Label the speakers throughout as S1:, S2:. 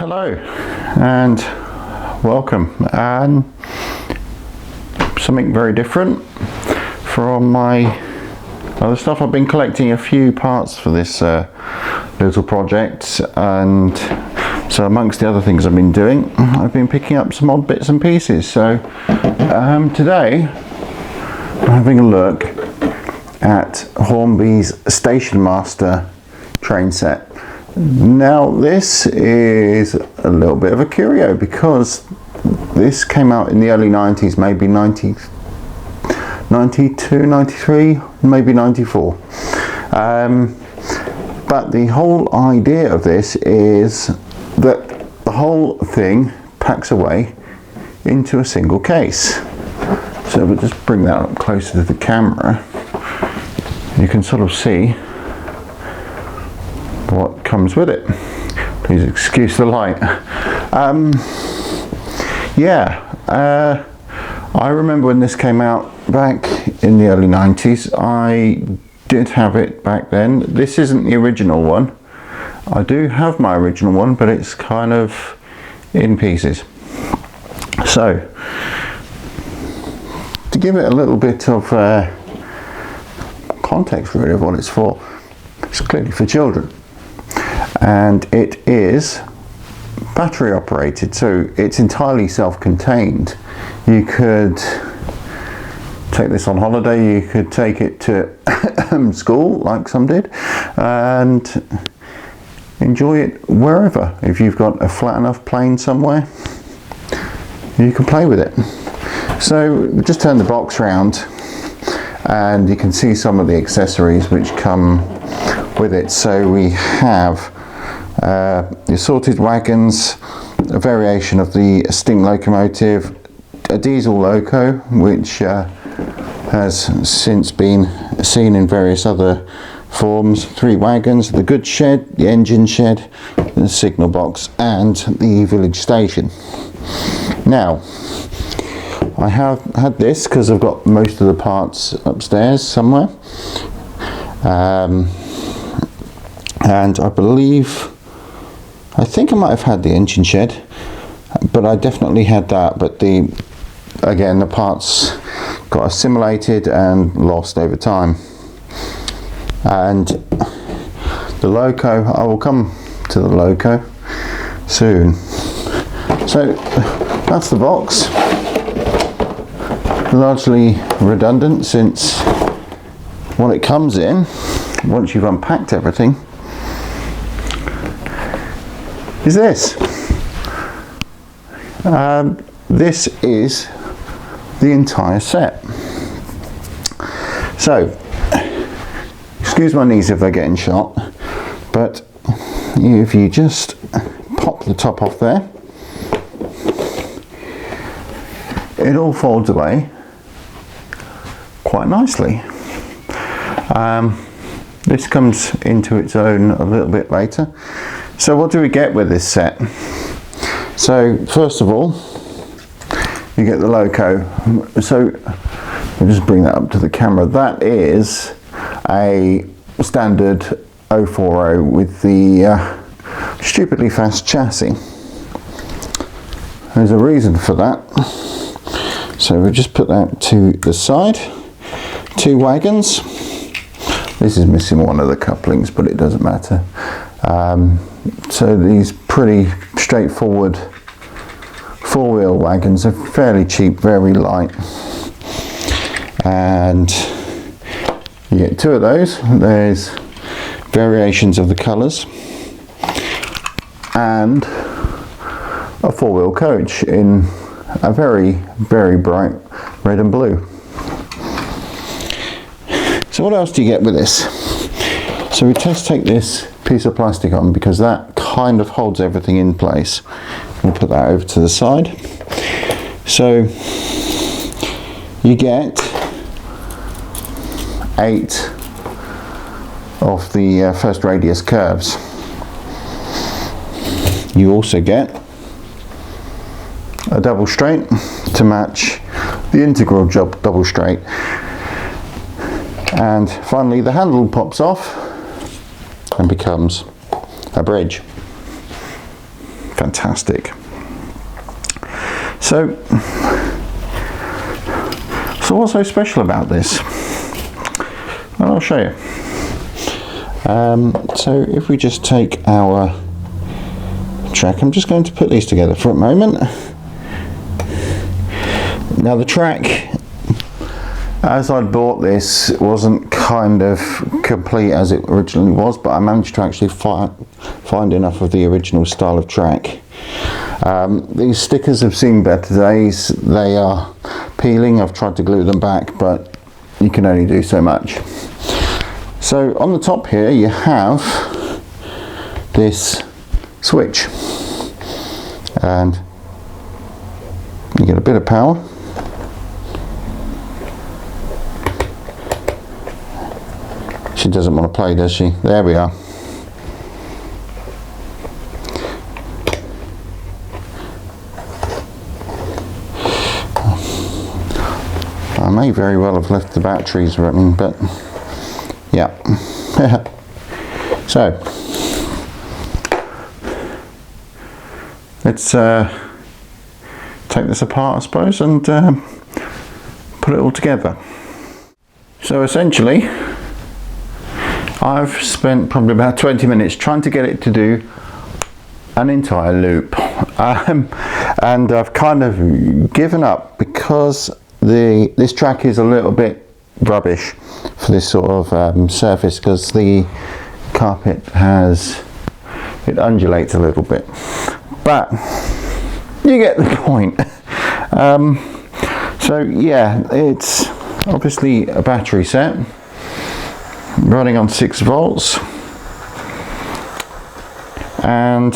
S1: Hello and welcome, and something very different from my other stuff. I've been collecting a few parts for this little project, and so amongst the other things I've been doing, I've been picking up some odd bits and pieces. So today I'm having a look at Hornby's Station Master train set. Now this is a little bit of a curio because this came out in the early 90s, maybe 92, 93, maybe 94. But the whole idea of this is that the whole thing packs away into a single case. So we'll just bring that up closer to the camera. You can sort of see what comes with it. Please excuse the light. I remember when this came out back in the early 90s. I did have it back then. This isn't the original one. I do have my original one, but it's kind of in pieces. So to give it a little bit of context really of what it's for, it's clearly for children. And it is battery operated, so it's entirely self-contained. You could take this on holiday, you could take it to school like some did, and enjoy it wherever. If you've got a flat enough plane somewhere, you can play with it. So just turn the box round and you can see some of the accessories which come with it. So we have the assorted wagons, a variation of the steam locomotive, a diesel loco which has since been seen in various other forms, 3 wagons, the goods shed, the engine shed, the signal box, and the village station. Now I have had this because I've got most of the parts upstairs somewhere, and I think I might have had the engine shed, but I definitely had that. But again, the parts got assimilated and lost over time. And the loco, I will come to the loco soon. So that's the box. Largely redundant, since what it comes in, once you've unpacked everything, is this. This is the entire set. So excuse my knees if they're getting shot, but if you just pop the top off there, it all folds away quite nicely. This comes into its own a little bit later. So what do we get with this set? So first of all, you get the loco. So I'll just bring that up to the camera. That is a standard 040 with the stupidly fast chassis. There's a reason for that. So we'll just put that to the side. 2 wagons. This is missing one of the couplings, but it doesn't matter. So these pretty straightforward 4-wheel wagons are fairly cheap, very light. And you get 2 of those. There's variations of the colours, and a 4-wheel coach in a very, very bright red and blue. So what else do you get with this? So we just take this piece of plastic on, because that kind of holds everything in place. We'll put that over to the side. So you get 8 of the first radius curves. You also get a double straight to match the integral double straight. And finally the handle pops off and becomes a bridge. fantastic. So what's so special about this? Well, I'll show you. So if we just take our track, I'm just going to put these together for a moment. Now the track, as I bought this, it wasn't kind of complete as it originally was, but I managed to actually find enough of the original style of track. These stickers have seen better days. They are peeling. I've tried to glue them back, but you can only do so much. So on the top here you have this switch, and you get a bit of power. She doesn't want to play, does she? There we are. I may very well have left the batteries running, but yeah. So let's take this apart, I suppose, and put it all together. So essentially I've spent probably about 20 minutes trying to get it to do an entire loop, and I've kind of given up because this track is a little bit rubbish for this sort of surface, because the carpet it undulates a little bit, but you get the point. So yeah, it's obviously a battery set running on 6 volts, and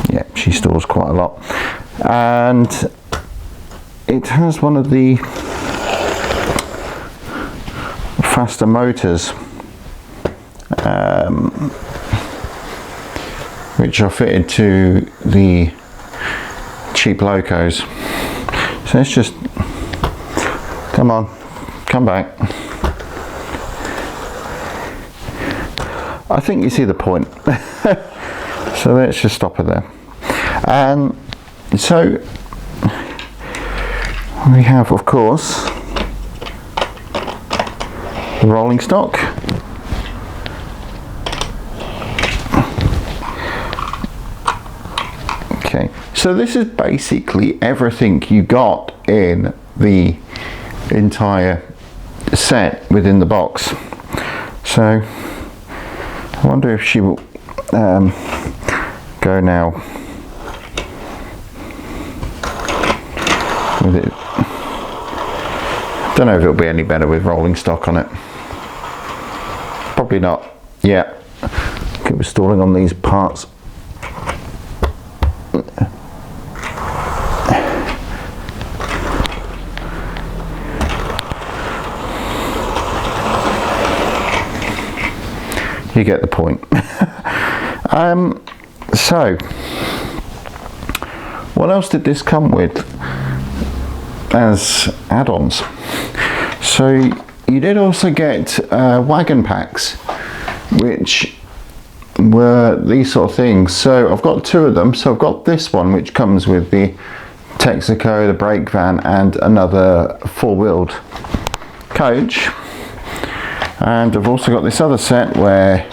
S1: yeah, she stores quite a lot, and it has one of the faster motors which are fitted to the cheap Locos. So let's just, come on, come back. I think you see the point. So let's just stop it there. And so we have, of course, the rolling stock. Okay, so this is basically everything you got in the entire set within the box. So I wonder if she will go now with it. Don't know if it'll be any better with rolling stock on it. Probably not. Yeah, keep stalling on these parts. You get the point. So what else did this come with as add-ons? So you did also get Wagon Packs, which were these sort of things. So I've got 2 of them. So I've got this one, which comes with the Texaco, the brake van, and another 4-wheeled coach. And I've also got this other set where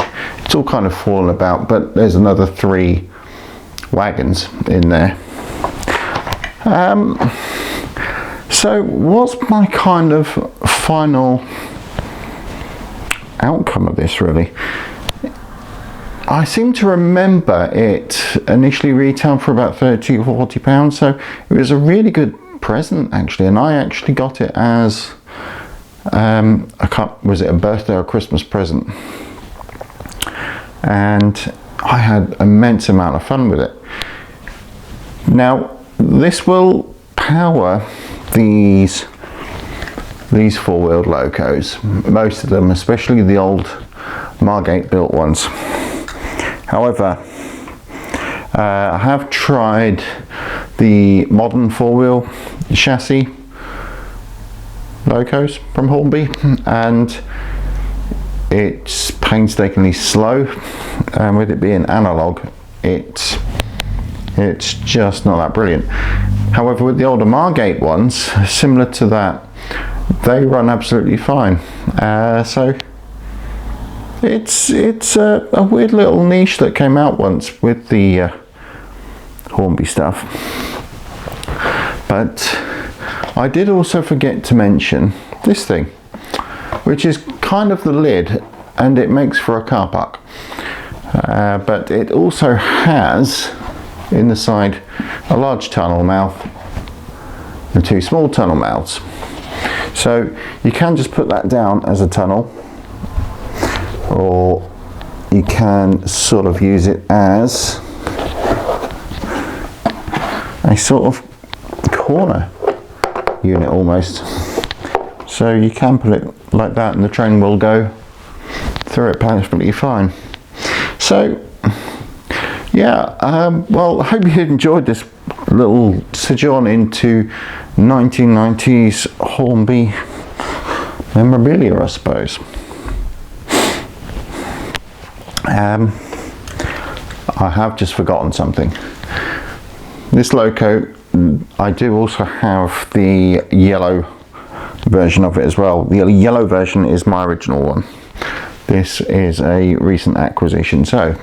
S1: it's all kind of fallen about, but there's another 3 wagons in there. So what's my kind of final outcome of this, really? I seem to remember it initially retailed for about £30 or £40, so it was a really good present actually, and I actually got it as was it a birthday or Christmas present, and I had immense amount of fun with it. Now this will power these 4-wheeled Locos, most of them, especially the old Margate built ones. However, I have tried the modern 4-wheel chassis Locos from Hornby, and it's painstakingly slow, and with it being analog, it's just not that brilliant. However, with the older Margate ones, similar to that, they run absolutely fine. So it's a weird little niche that came out once with the Hornby stuff. But I did also forget to mention this thing, which is kind of the lid, and it makes for a car park. But it also has in the side a large tunnel mouth and two small tunnel mouths. So you can just put that down as a tunnel, or you can sort of use it as a sort of corner unit almost. So you can put it like that and the train will go through it perfectly fine. So yeah, well, I hope you enjoyed this little sojourn into 1990s Hornby memorabilia, I suppose. I have just forgotten something. This Loco, I do also have the yellow version of it as well. The yellow version is my original one. This is a recent acquisition. So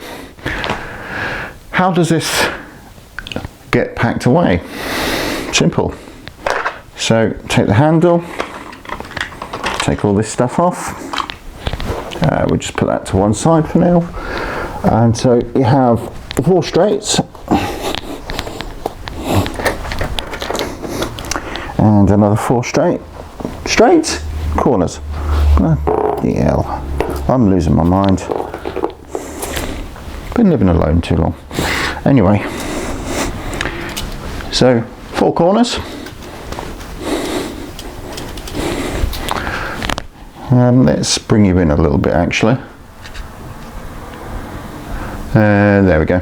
S1: how does this get packed away? Simple. So take the handle, take all this stuff off. We'll just put that to one side for now. And so you have 4 straights and another 4 straight corners. Bloody hell, I'm losing my mind. Been living alone too long. Anyway, so 4 corners. Let's bring you in a little bit actually. There we go.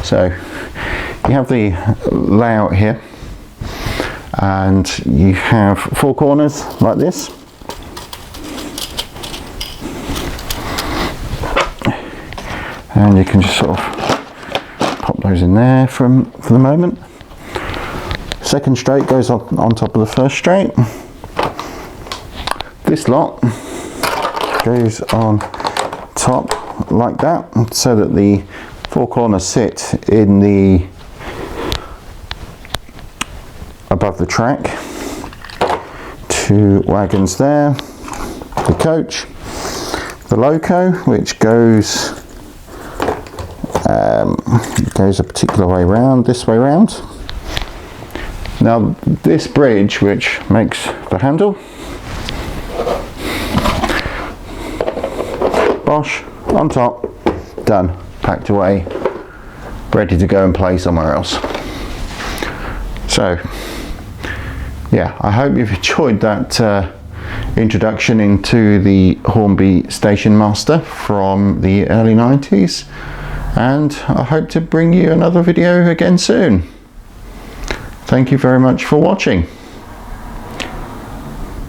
S1: So you have the layout here, and you have 4 corners like this. And you can just sort of pop those in there for the moment. Second straight goes on top of the first straight. This lot goes on top like that, so that the 4 corners sit in the above the track. 2 wagons there, the coach, the Loco, which goes a particular way round, this way round. Now this bridge, which makes the handle, bosh, on top, done, packed away, ready to go and play somewhere else. So yeah, I hope you've enjoyed that introduction into the Hornby Station Master from the early 90s, and I hope to bring you another video again soon. Thank you very much for watching.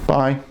S1: Bye.